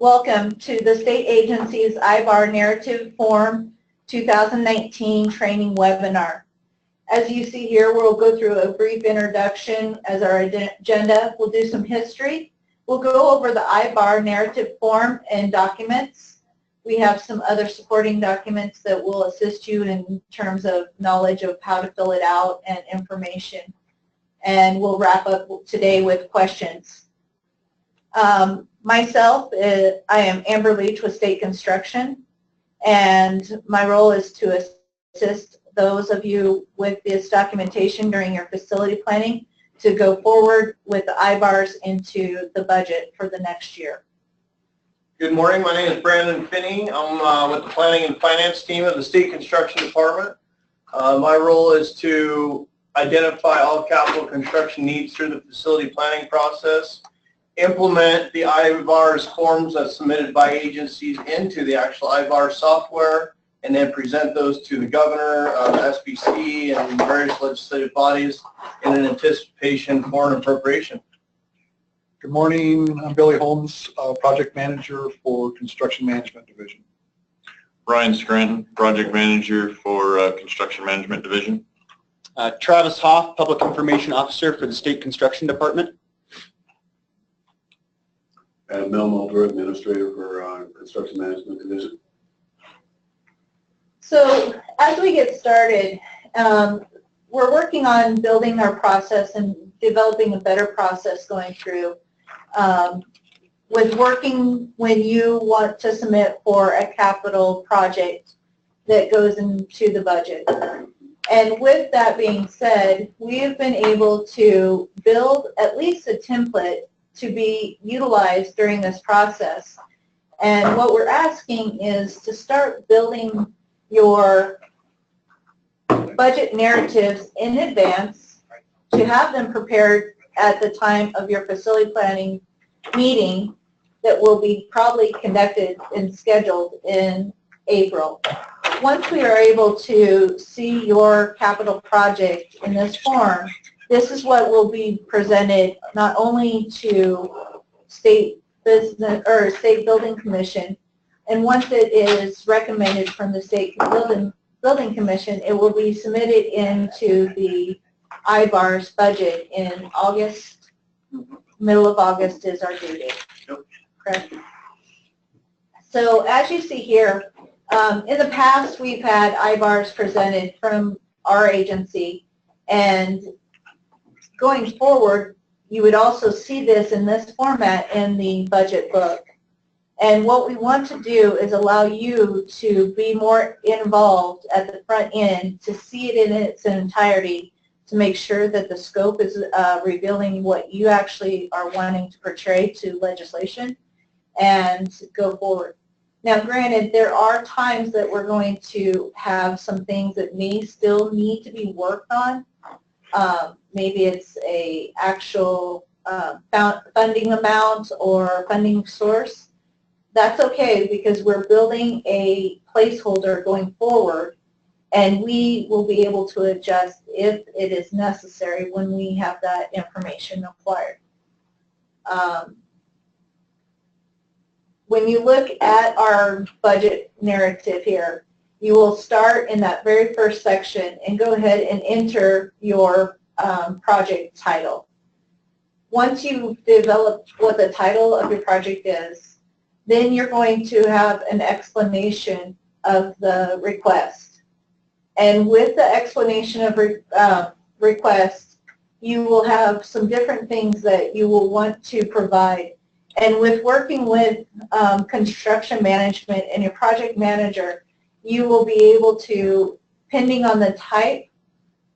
Welcome to the state agency's IBAR Narrative Form 2019 training webinar. As you see here, we'll go through a brief introduction as our agenda. We'll do some history. We'll go over the IBAR narrative form and documents. We have some other supporting documents that will assist you in terms of knowledge of how to fill it out and information. And we'll wrap up today with questions. Myself, I am Amber Leach with State Construction, and my role is to assist those of you with this documentation during your facility planning to go forward with the IBARS into the budget for the next year. Good morning. My name is Brandon Finney. I'm with the Planning and Finance team of the State Construction Department. My role is to identify all capital construction needs through the facility planning process, implement the IBARS forms that's submitted by agencies into the actual IBARS software, and then present those to the governor, SBC, and various legislative bodies in an anticipation for an appropriation. Good morning. I'm Billy Holmes, Project Manager for Construction Management Division. Brian Scranton, Project Manager for Construction Management Division. Travis Hoff, Public Information Officer for the State Construction Department. And Mel Mulder, Administrator for Construction Management Division. So as we get started, we're working on building our process and developing a better process going through. With working when you want to submit for a capital project that goes into the budget. And with that being said, we have been able to build at least a template to be utilized during this process. And what we're asking is to start building your budget narratives in advance, to have them prepared at the time of your facility planning meeting that will be probably conducted and scheduled in April. Once we are able to see your capital project in this form, this is what will be presented not only to State Building Commission, and once it is recommended from the State Building Commission, it will be submitted into the IBARS budget in August. Middle of August is our due date. Correct? So as you see here, in the past we've had IBARS presented from our agency, and going forward you would also see this in this format in the budget book. And what we want to do is allow you to be more involved at the front end, to see it in its entirety, to make sure that the scope is revealing what you actually are wanting to portray to legislation and go forward. Now granted, there are times that we're going to have some things that may still need to be worked on. Maybe it's a actual funding amount or funding source. That's okay, because we're building a placeholder going forward, and we will be able to adjust if it is necessary when we have that information acquired. When you look at our budget narrative here, you will start in that very first section and go ahead and enter your project title. Once you've developed what the title of your project is, then you're going to have an explanation of the request. And with the explanation of request, you will have some different things that you will want to provide. And with working with construction management and your project manager, you will be able to, depending on the type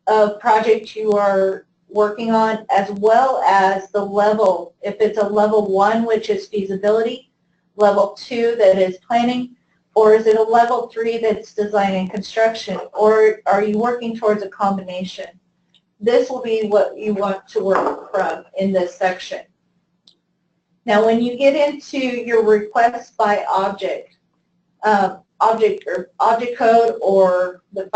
of project you are working on, as well as the level, if it's a level 1, which is feasibility, level 2 that is planning, or is it a level 3 that's design and construction, or are you working towards a combination? This will be what you want to work from in this section. Now when you get into your request by object, object code, or the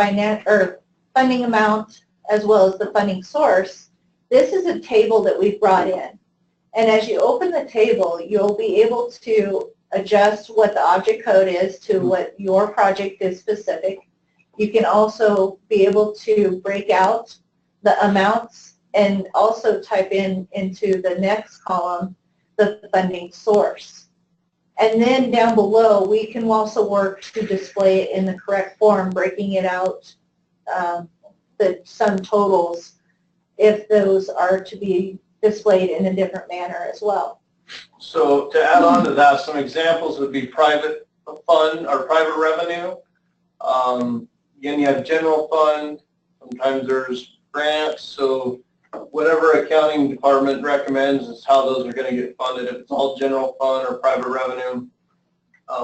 funding amount, as well as the funding source, this is a table that we've brought in. And as you open the table, you'll be able to adjust what the object code is to what your project is specific. You can also be able to break out the amounts and also type in into the next column the funding source. And then down below, we can also work to display it in the correct form, breaking it out, the sum totals, if those are to be displayed in a different manner as well. So to add on to that, some examples would be private fund or private revenue. Again, you have general fund. Sometimes there's grants. So whatever accounting department recommends is how those are going to get funded. If it's all general fund or private revenue,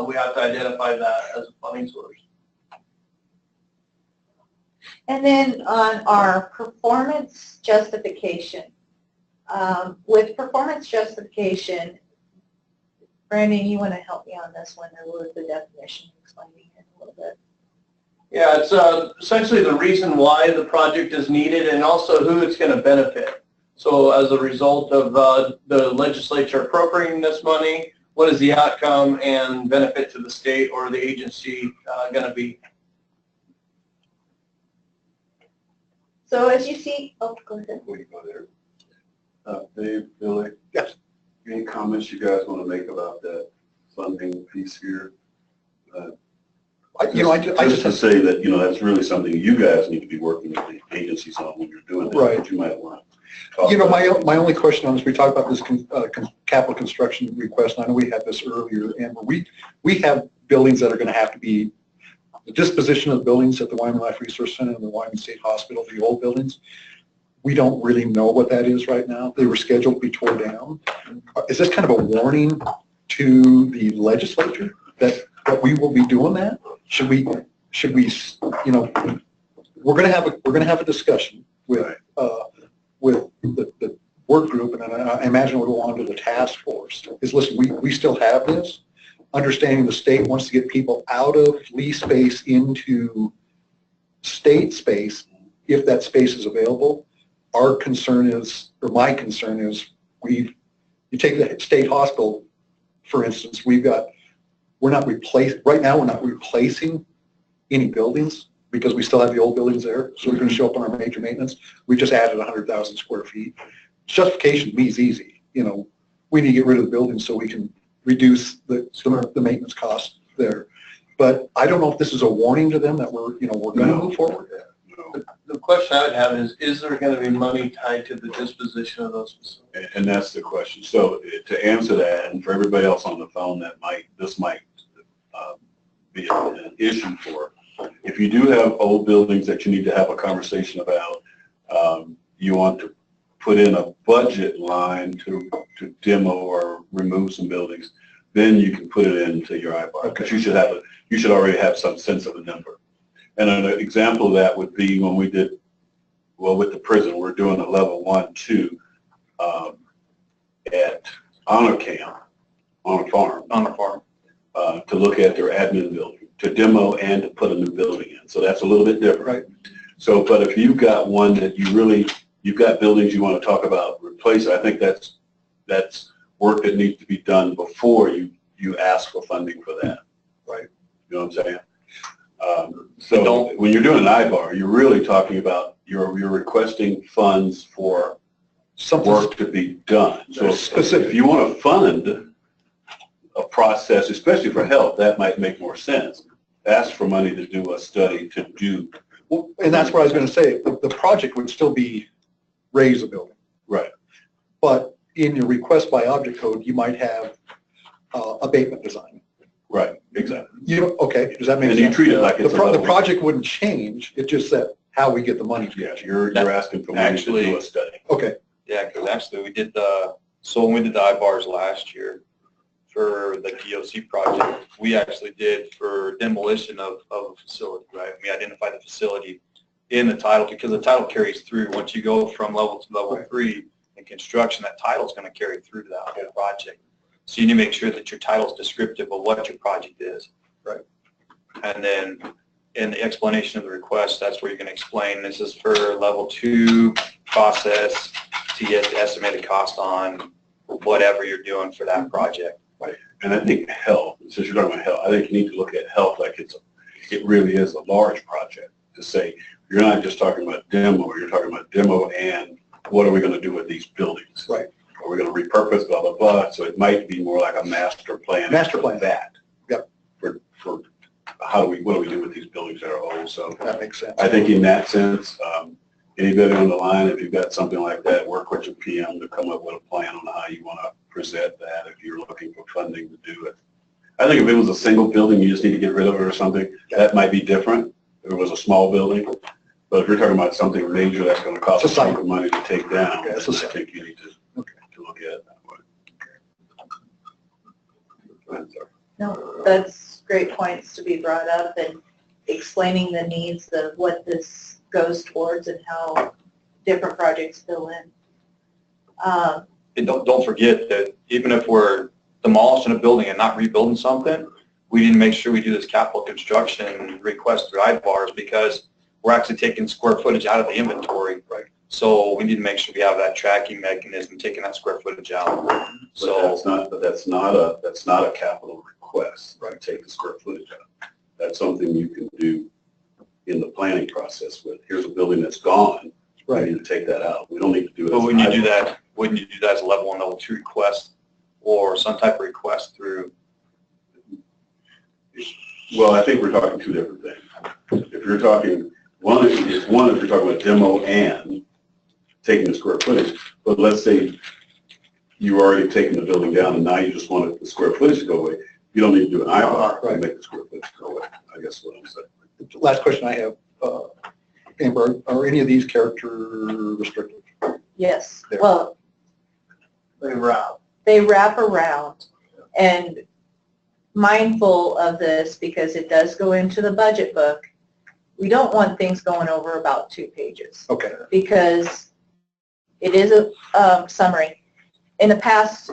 we have to identify that as a funding source. And then on our performance justification, with performance justification, Brandon, you want to help me on this one, or with the definition, explaining it a little bit? Yeah, it's essentially the reason why the project is needed and also who it's going to benefit. So as a result of the legislature appropriating this money, what is the outcome and benefit to the state or the agency going to be? So as you see, oh, go ahead. Before you go there, Dave, Billy? Yes. Any comments you guys want to make about that funding piece here? I Just to say that, that's really something you guys need to be working with the agencies on when you're doing that. Right. But you might want my only question on this, we talked about this capital construction request, and I know we had this earlier, and we have buildings that are going to have to be, the disposition of buildings at the Wyoming Life Resource Center and the Wyoming State Hospital, the old buildings, we don't really know what that is right now. They were scheduled to be torn down. Is this kind of a warning to the legislature that we will be doing that? Should we, we're going to have a discussion with the work group, and I imagine we'll go on to the task force, is listen, we still have this, understanding the state wants to get people out of lease space into state space, if that space is available. Our concern is, or my concern is, you take the state hospital, for instance, right now we're not replacing any buildings because we still have the old buildings there, so we're going to show up on our major maintenance. We just added 100,000 square feet. Justification to me is easy. We need to get rid of the buildings so we can reduce the maintenance costs there. But I don't know if this is a warning to them that we're going to move forward. The question I would have is there going to be money tied to the disposition of those facilities? And that's the question. So to answer that, and for everybody else on the phone this might be an issue for, if you do have old buildings that you need to have a conversation about, you want to put in a budget line to demo or remove some buildings, then you can put it into your IBARS. Because you should already have some sense of a number. And an example of that would be when we did, with the prison, we're doing a level 1, 2 at Honor Camp on a farm. To look at their admin building, to demo and to put a new building in. So that's a little bit different. Right. So, but if you've got one that you've got buildings you want to talk about replacing, I think that's work that needs to be done before you ask for funding for that. Right. You know what I'm saying? So when you're doing an IBAR, you're really talking about you're requesting funds for some work to be done. So if you want to fund a process, especially for health, that might make more sense. Ask for money to do a study to do. Well, and that's what I was going to say. The project would still be raise a building. Right. But in your request by object code, you might have abatement design. Right, exactly. Okay, does that make sense? And you treat it like it's the project wouldn't change, it's just that how we get the money. Yeah, you're asking for money to do a study. Okay. Yeah, because actually we did when we did the IBARS last year for the DOC project, we actually did for demolition of a facility, right? We identified the facility in the title because the title carries through. Once you go from level to level 3 in construction, that title is going to carry through to that whole project. So you need to make sure that your title is descriptive of what your project is. Right. And then in the explanation of the request, that's where you're going to explain this is for level 2 process to get the estimated cost on whatever you're doing for that project. And I think health, since you're talking about health, I think you need to look at health like it really is a large project to say, you're not just talking about demo, you're talking about demo and what are we going to do with these buildings? Right. Are we going to repurpose, blah, blah, blah. So it might be more like a master plan. Master plan. That. Yep. For what do we do with these buildings that are old? So That makes sense. I think in that sense, anybody on the line, if you've got something like that, work with your PM to come up with a plan on how you want to present that if you're looking for funding to do it. I think if it was a single building, you just need to get rid of it or something, that might be different. If it was a small building. But if you're talking about something major that's going to cost a chunk of money to take down, I think you need to look at it that way. Go ahead, sorry. No, that's great points to be brought up, and explaining the needs of what this goes towards and how different projects fill in. And don't forget that even if we're demolishing a building and not rebuilding something, we need to make sure we do this capital construction request through IBARS, because we're actually taking square footage out of the inventory. Right. So we need to make sure we have that tracking mechanism, taking that square footage out. So that's not a capital request. Right. Take the square footage out. That's something you can do in the planning process with. Here's a building that's gone. Right. We need to take that out. We don't need to do it. But when you do that, wouldn't you do that as a level 1, level 2 request, or some type of request through? Well, I think we're talking two different things. If you're talking, one if you're talking about demo and taking the square footage, but let's say you already taken the building down and now you just want the square footage to go away, you don't need to do an IBAR to make the square footage go away, I guess what I'm saying. The last question I have, Amber, are any of these character restricted? Yes, There. well, they wrap around, and mindful of this because it does go into the budget book. We don't want things going over about 2 pages. Okay. Because it is a summary. In the past,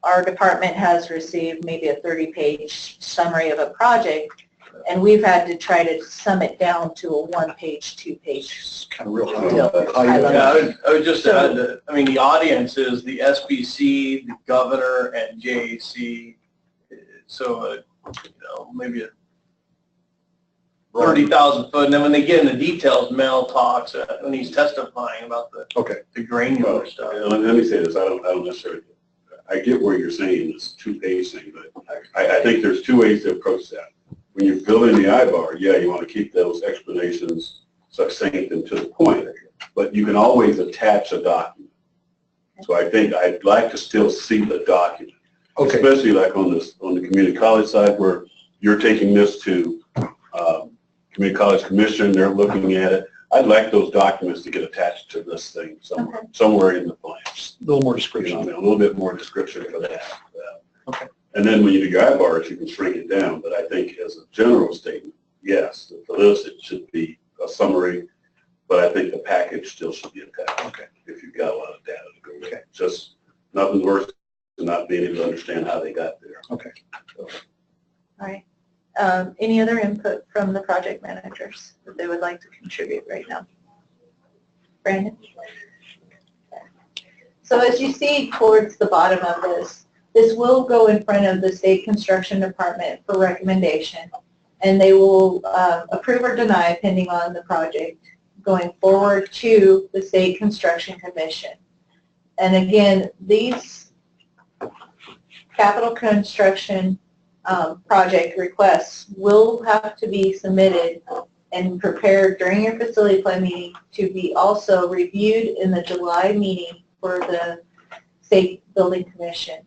our department has received maybe a 30-page summary of a project, and we've had to try to sum it down to a 1-page, 2-page. It's kind of real high. Yeah, I would just add that, I mean, the audience is the SBC, the governor, and JAC. So, maybe a 30,000 foot, and then when they get into details, Mel talks when he's testifying about the granular stuff. Let me say this, I don't necessarily, I get where you're saying this 2-page thing, but I think there's 2 ways to approach that. When you're building the IBAR, yeah, you want to keep those explanations succinct and to the point, but you can always attach a document. So I think I'd like to still see the document, especially like on the community college side where you're taking this to community college commission, they're looking at it. I'd like those documents to get attached to this thing somewhere in the plans. A little more description. A little bit more description for that. Okay. And then when you do your IBARs, you can shrink it down. But I think as a general statement, yes, for this it should be a summary, but I think the package still should be attached. Okay. If you've got a lot of data to go with. Just nothing worse than not being able to understand how they got there. Okay. All right. Any other input from the project managers that they would like to contribute right now? Brandon? So as you see towards the bottom of this will go in front of the State Construction Department for recommendation, and they will approve or deny pending on the project going forward to the State Construction Commission. And again, these capital construction project requests will have to be submitted and prepared during your facility plan meeting to be also reviewed in the July meeting for the State Building Commission.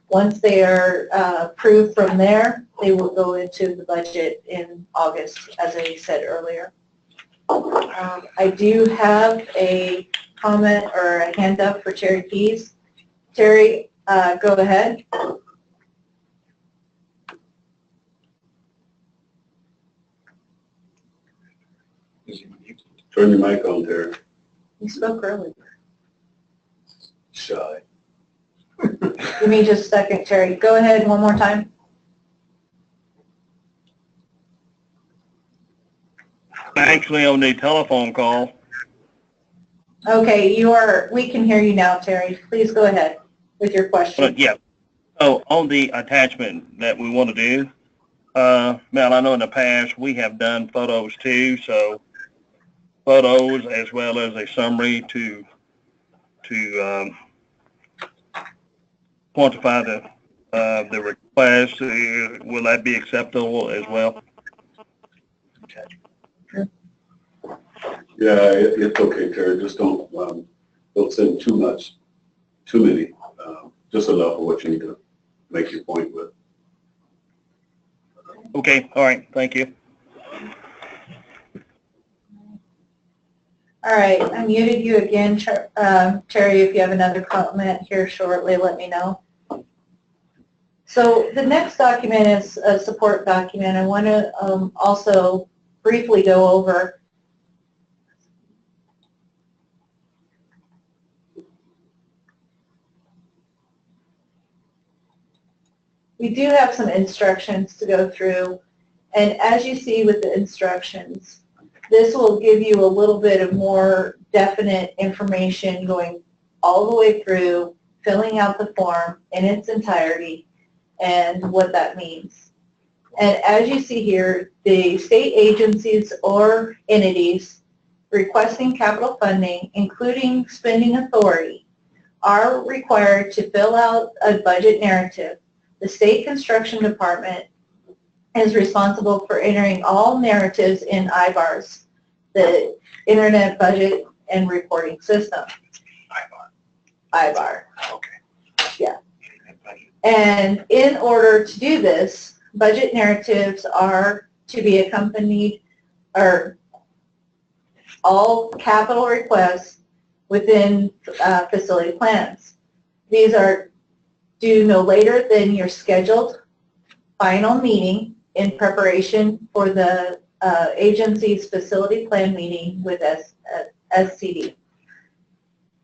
Once they are approved from there, they will go into the budget in August, as I said earlier. I do have a comment or a hand up for Terry Keys. Terry, go ahead. Turn your mic on, Terry. You spoke earlier. Shy. Give me just a second, Terry. Go ahead one more time. Actually on the telephone call. Okay, we can hear you now, Terry. Please go ahead. with your question. But yeah, so on the attachment that we want to do, Mel, I know in the past we have done photos too, so photos as well as a summary to quantify the request. Will that be acceptable as well? Yeah, it's okay, Terry, just don't send too many, just enough of what you need to make your point with. Okay, all right, thank you. All right, I muted you again, Terry. If you have another comment here shortly, let me know. So the next document is a support document. I want to also briefly go over we do have some instructions to go through, and as you see with the instructions, this will give you a little bit of more definite information going all the way through, filling out the form in its entirety, and what that means. And as you see here, the state agencies or entities requesting capital funding, including spending authority, are required to fill out a budget narrative. The State Construction Department is responsible for entering all narratives in IBARS, the Internet Budget and Reporting System. IBAR. Okay. Yeah. And in order to do this, budget narratives are to be accompanied, or all capital requests within facility plans. These are due no later than your scheduled final meeting in preparation for the agency's facility plan meeting with SCD.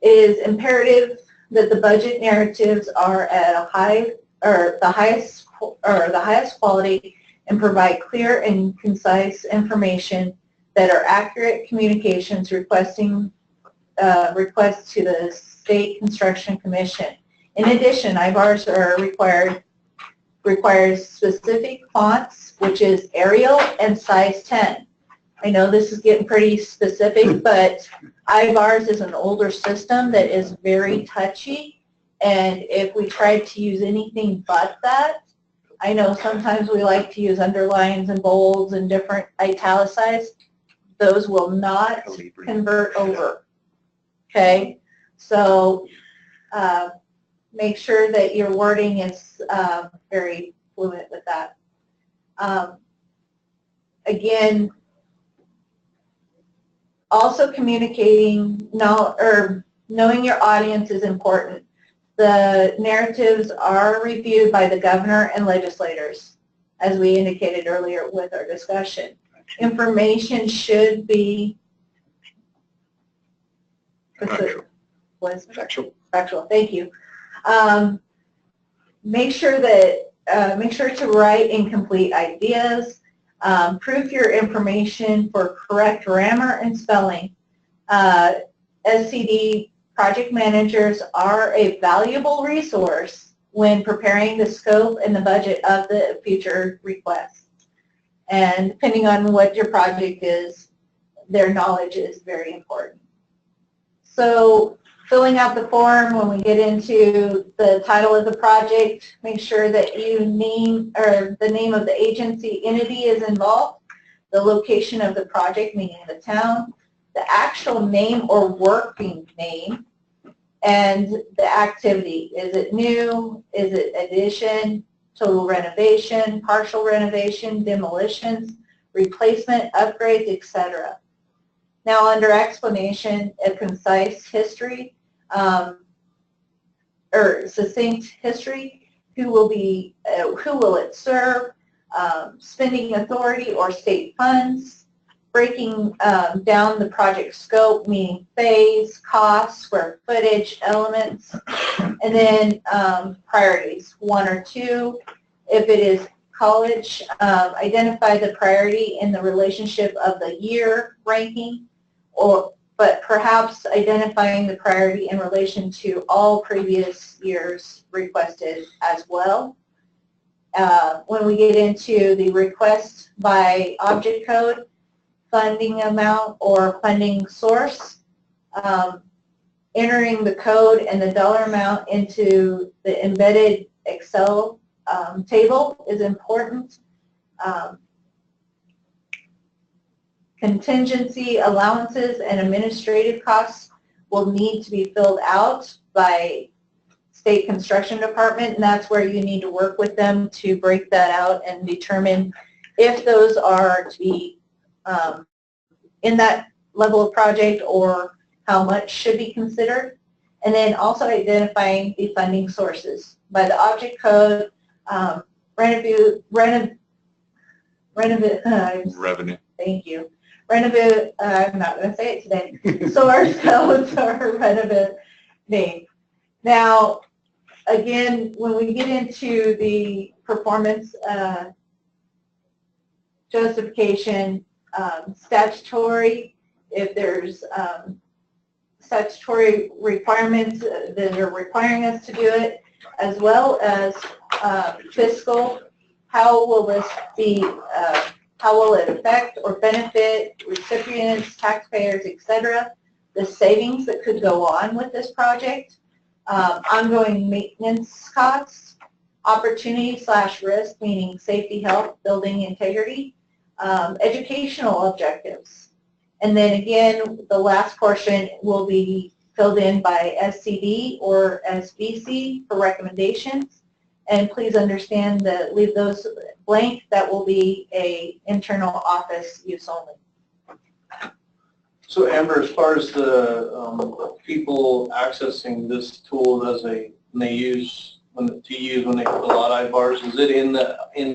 It is imperative that the budget narratives are at a high, or the highest quality, and provide clear and concise information that are accurate communications requesting requests to the State Construction Commission. In addition, IBARS requires specific fonts, which is Arial and size 10. I know this is getting pretty specific, but IBARS is an older system that is very touchy, and if we tried to use anything but that, I know sometimes we like to use underlines and bolds and different italicized. Those will not convert over. Okay, so make sure that your wording is very fluent with that. Again, also communicating, knowing your audience is important. The narratives are reviewed by the governor and legislators, as we indicated earlier with our discussion. Information should be factual. Thank you. Make sure to write incomplete ideas. Proof your information for correct grammar and spelling. SCD project managers are a valuable resource when preparing the scope and the budget of the future requests. And depending on what your project is, their knowledge is very important. So filling out the form, when we get into the title of the project, make sure that you name, or the name of the agency entity is involved, the location of the project, meaning the town, the actual name or working name, and the activity. Is it new? Is it addition? Total renovation, partial renovation, demolitions, replacement, upgrades, etc. Now under explanation, a concise history, or succinct history, who will it serve, spending authority or state funds, breaking down the project scope, meaning phase, cost, square footage, elements, and then priorities, 1 or 2. If it is college, identify the priority in the relationship of the year ranking, or but perhaps identifying the priority in relation to all previous years requested as well. When we get into the request by object code, funding amount or funding source, entering the code and the dollar amount into the embedded Excel table is important. Contingency allowances and administrative costs will need to be filled out by state construction department, and that's where you need to work with them to break that out and determine if those are to be in that level of project or how much should be considered. And then also identifying the funding sources by the object code, revenue. Thank you. Renovate, I'm not going to say it today, source codes or renovate name. Now, again, when we get into the performance justification, statutory, if there's statutory requirements that are requiring us to do it, as well as fiscal, how will this be, how will it affect or benefit recipients, taxpayers, etc., the savings that could go on with this project, ongoing maintenance costs, opportunity/risk, meaning safety, health, building integrity, educational objectives. And then again, the last portion will be filled in by SCD or SBC for recommendations. And please understand that leave those blank. That will be a internal office use only. So Amber, as far as the people accessing this tool when they fill out IBARS, is it in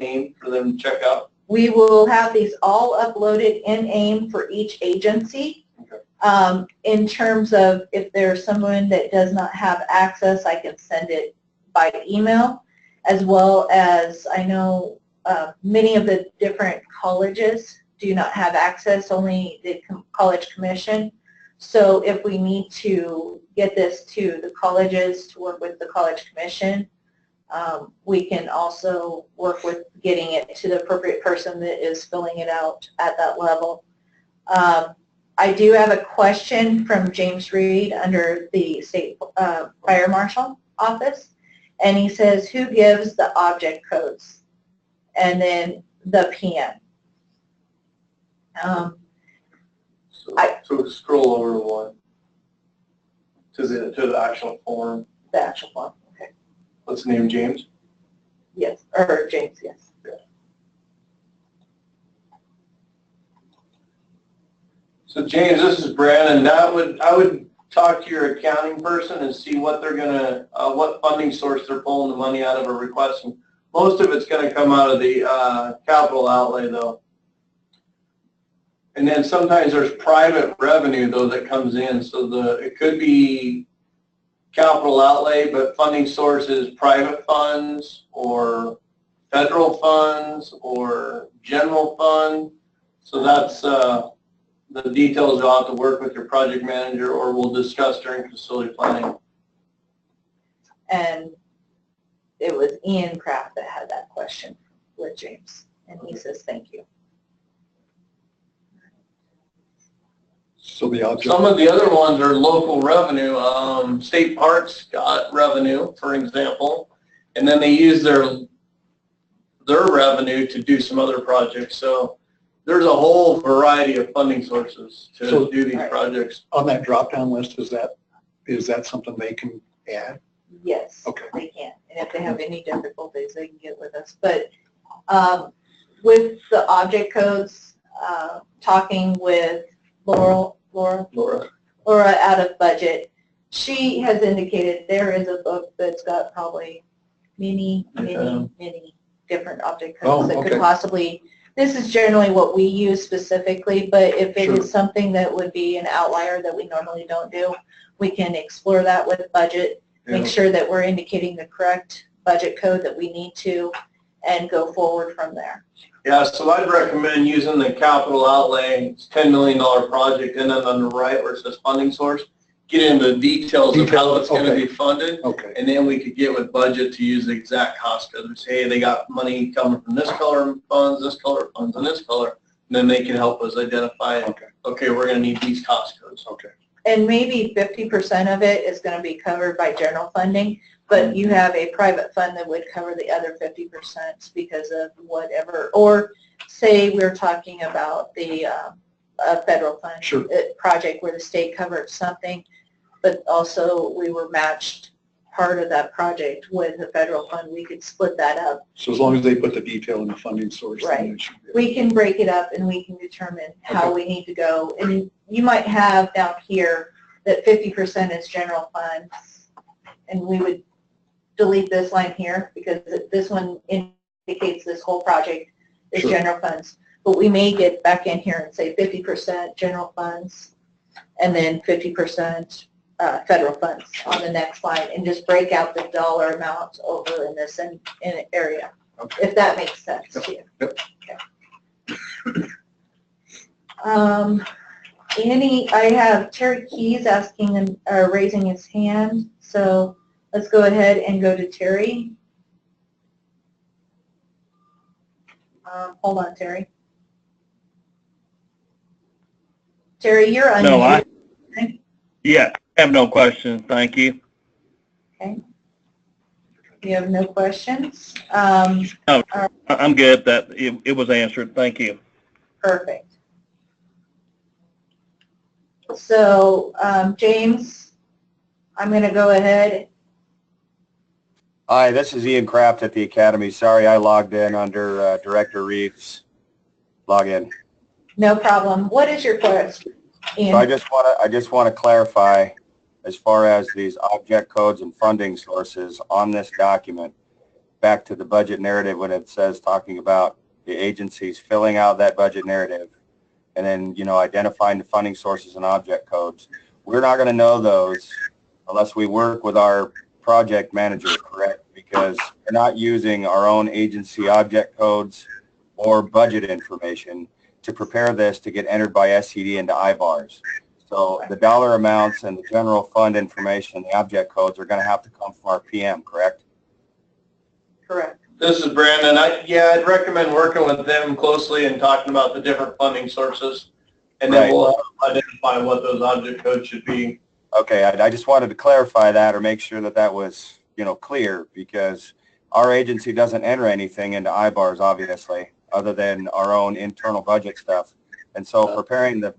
AIM for them to check out? We will have these all uploaded in AIM for each agency. Okay. In terms of if there's someone that does not have access, I can send it by email, as well as I know many of the different colleges do not have access, only the college commission. So if we need to get this to the colleges to work with the college commission, we can also work with getting it to the appropriate person that is filling it out at that level. I do have a question from James Reed under the State Fire Marshal Office, and he says, who gives the object codes? And then the PM. So scroll over to one, to the actual form. The actual form, okay. What's the name, James? Yes, or James, yes. Yeah. So James, this is Brandon. I would talk to your accounting person and see what they're gonna, what funding source they're pulling the money out of or requesting. Most of it's gonna come out of the capital outlay though. And then sometimes there's private revenue though that comes in. So it could be capital outlay, but funding source is private funds or federal funds or general fund. So that's the details you'll have to work with your project manager or we'll discuss during facility planning. And it was Ian Kraft that had that question with James, and he says, thank you. So the object. Some of the other ones are local revenue. State parks got revenue, for example, and then they use their revenue to do some other projects. So there's a whole variety of funding sources to do these projects. On that drop-down list, is that something they can add? Yes, okay. They can. And if they have any difficulties, they can get with us. But with the object codes, talking with Laura out of budget, she has indicated there is a book that's got probably many different object codes that could possibly, this is generally what we use specifically, but if it is something that would be an outlier that we normally don't do, we can explore that with budget, make sure that we're indicating the correct budget code that we need to, and go forward from there. Yeah, so I'd recommend using the capital outlay, it's $10 million project, and then on the right where it says funding source, get into the details of how it's going to be funded. Okay. And then we could get with budget to use the exact cost codes. Hey, they got money coming from this color funds, this color funds, and this color. And then they can help us identify, okay, we're going to need these cost codes. Okay. And maybe 50% of it is going to be covered by general funding, but you have a private fund that would cover the other 50% because of whatever. Or say we're talking about the federal fund project where the state covered something, but also we were matched part of that project with the federal fund. We could split that up. So as long as they put the detail in the funding source. Right. Then it should be We can break it up and we can determine how we need to go. And you might have down here that 50% is general funds, and we would delete this line here because this one indicates this whole project is general funds. But we may get back in here and say 50% general funds and then 50% federal funds on the next line, and just break out the dollar amount over in this in area, if that makes sense to you. Yep. Okay. I have Terry Keys asking and raising his hand, so let's go ahead and go to Terry. Hold on, Terry. Terry, you're unmuted. No, yeah, I have no questions. Thank you. Okay. You have no questions? No, I'm good. That it was answered. Thank you. Perfect. So, James, I'm going to go ahead. Hi, this is Ian Kraft at the Academy. Sorry, I logged in under Director Reeves' login. No problem. What is your question, Ian? So I just want to clarify, as far as these object codes and funding sources on this document, back to the budget narrative when it says talking about the agencies filling out that budget narrative and then, you know, identifying the funding sources and object codes. We're not going to know those unless we work with our project manager, correct? Because we're not using our own agency object codes or budget information to prepare this to get entered by SCD into IBARS. So the dollar amounts and the general fund information and the object codes are going to have to come from our PM, correct? Correct. This is Brandon. I'd recommend working with them closely and talking about the different funding sources, and then we'll identify what those object codes should be. Okay, I just wanted to clarify that or make sure that that was, you know, clear, because our agency doesn't enter anything into IBARS, obviously, other than our own internal budget stuff. And so preparing the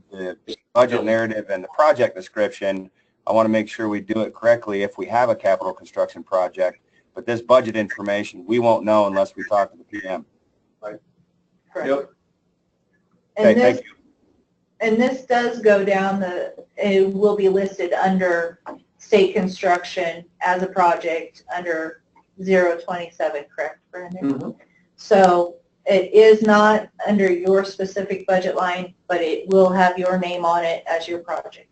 budget narrative and the project description, I want to make sure we do it correctly if we have a capital construction project. But this budget information, we won't know unless we talk to the PM. Right. Correct. Yep. And Okay, thank you. And this does go down it will be listed under state construction as a project under 027, correct, Brandon? Mm-hmm. So it is not under your specific budget line, but it will have your name on it as your project.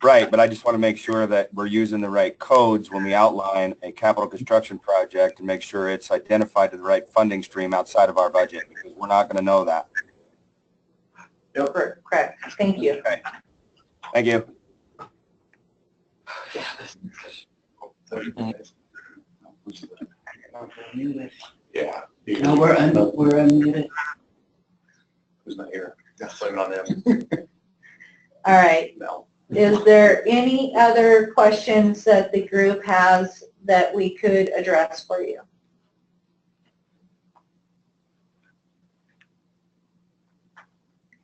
Right, but I just want to make sure that we're using the right codes when we outline a capital construction project and make sure it's identified to the right funding stream outside of our budget, because we're not going to know that. Yep. Correct. Thank you. Okay. Thank you. Yeah. No, we're unmuted. Who's not here? Blame it on them. All right. No. Is there any other questions that the group has that we could address for you?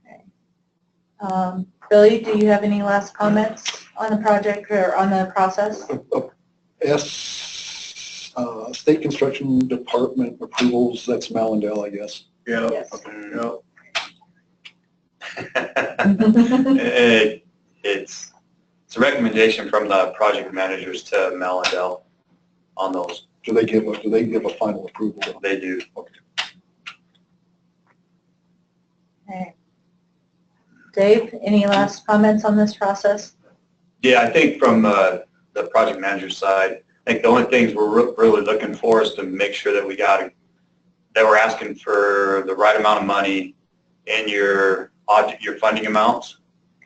Okay. Billy, do you have any last comments on the project or on the process? State Construction Department approvals, that's Mallendale, I guess. Yeah. Yes. Yep. It's a recommendation from the project managers to Mallendale on those. Do they give a final approval? They do. Okay. Okay. Dave, any last comments on this process? Yeah, I think from the project manager side, I think the only things we're really looking for is to make sure that we got that we're asking for the right amount of money in your funding amounts.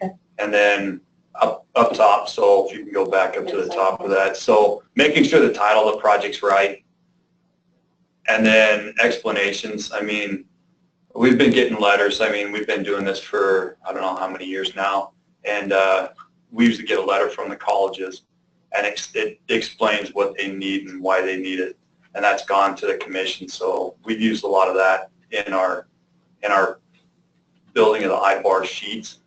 Okay. And then up top, so if you can go back up to the top of that. So making sure the title of the project's right. And then explanations. I mean, we've been getting letters. I mean, we've been doing this for I don't know how many years now. And we usually get a letter from the colleges, and it explains what they need and why they need it. And that's gone to the commission. So we've used a lot of that in our building of the IBARS sheets.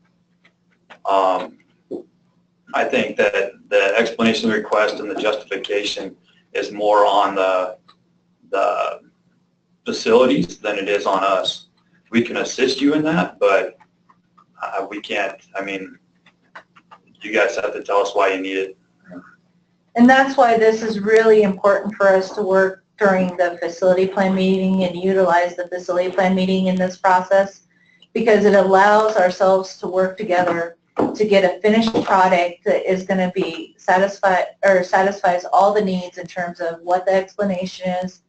I think that the explanation request and the justification is more on the facilities than it is on us. We can assist you in that, but we can't. I mean, you guys have to tell us why you need it. And that's why this is really important for us to work during the facility plan meeting and utilize the facility plan meeting in this process, because it allows ourselves to work together to get a finished product that is going to be satisfies all the needs in terms of what the explanation is,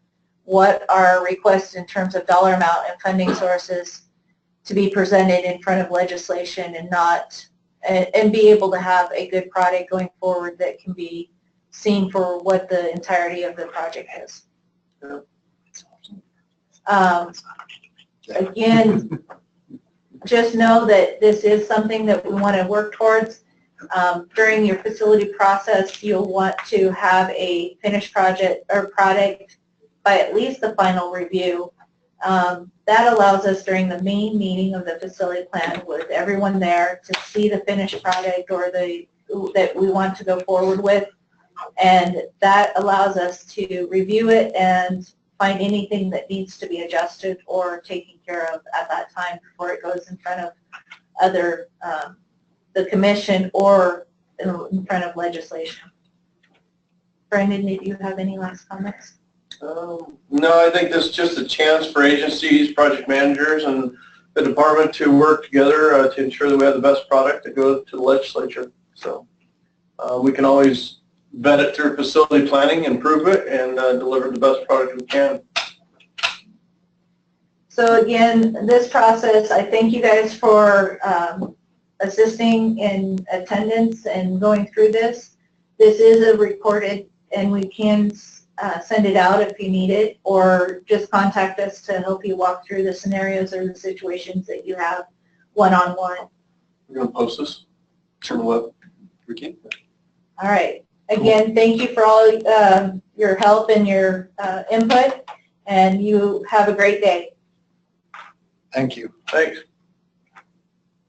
what our requests in terms of dollar amount and funding sources to be presented in front of legislation, and be able to have a good product going forward that can be seen for what the entirety of the project is. Again, just know that this is something that we want to work towards. During your facility process, you'll want to have a finished project or product by at least the final review. That allows us during the main meeting of the facility plan with everyone there to see the finished product or that we want to go forward with. And that allows us to review it and find anything that needs to be adjusted or taken care of at that time before it goes in front of the commission or in front of legislation. Brandon, did you have any last comments? No, I think this is just a chance for agencies, project managers, and the department to work together to ensure that we have the best product to go to the legislature. So we can always vet it through facility planning, improve it, and deliver the best product we can. So again, this process, I thank you guys for assisting in attendance and going through this. This is a recorded, and we can send it out if you need it, or just contact us to help you walk through the scenarios or the situations that you have one-on-one. We're going to post this on the web. We can. All right. Again, thank you for all your help and your input, and you have a great day. Thank you. Thanks.